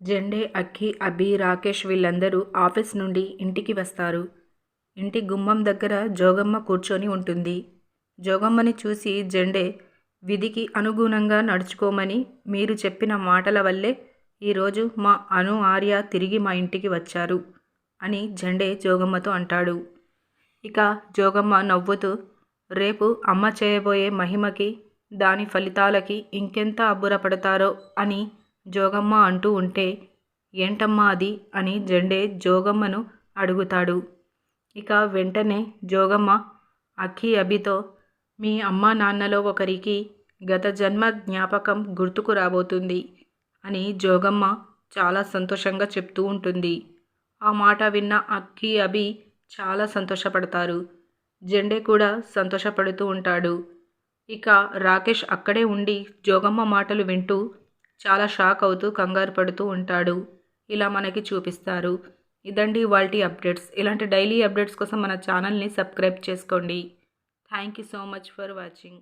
జెండే, అక్కి, అభి, రాకేష్ వీళ్ళందరూ ఆఫీస్ నుండి ఇంటికి వస్తారు. ఇంటి గుమ్మం దగ్గర జోగమ్మ కూర్చొని ఉంటుంది. జోగమ్మని చూసి జెండే, విధికి అనుగుణంగా నడుచుకోమని మీరు చెప్పిన మాటల వల్లే ఈరోజు మా అను, ఆర్య తిరిగి మా ఇంటికి వచ్చారు అని జెండే జోగమ్మతో అంటాడు. ఇక జోగమ్మ నవ్వుతూ, రేపు అమ్మ చేయబోయే మహిమకి, దాని ఫలితాలకి ఇంకెంత అబ్బురపడతారో అని జోగమ్మ అంటూ ఉంటే, ఏంటమ్మా అది అని జెండే జోగమ్మను అడుగుతాడు. ఇక వెంటనే జోగమ్మ అక్కి, అభితో, మీ అమ్మా నాన్నలో ఒకరికి గత జన్మ జ్ఞాపకం గుర్తుకు రాబోతుంది అని జోగమ్మ చాలా సంతోషంగా చెప్తూ ఉంటుంది. ఆ మాట విన్న అక్కి, అభి చాలా సంతోషపడతారు. జెండే కూడా సంతోషపడుతూ ఉంటాడు. ఇక రాకేష్ అక్కడే ఉండి జోగమ్మ మాటలు వింటూ చాలా షాక్ అవుతూ కంగారు పడుతూ ఉంటాడు. ఇలా మనకి చూపిస్తారు. ఇదండి ఇవాల్టి అప్డేట్స్. ఇలాంటి డైలీ అప్డేట్స్ కోసం మన ఛానల్ని సబ్స్క్రైబ్ చేసుకోండి. Thank you so much for watching.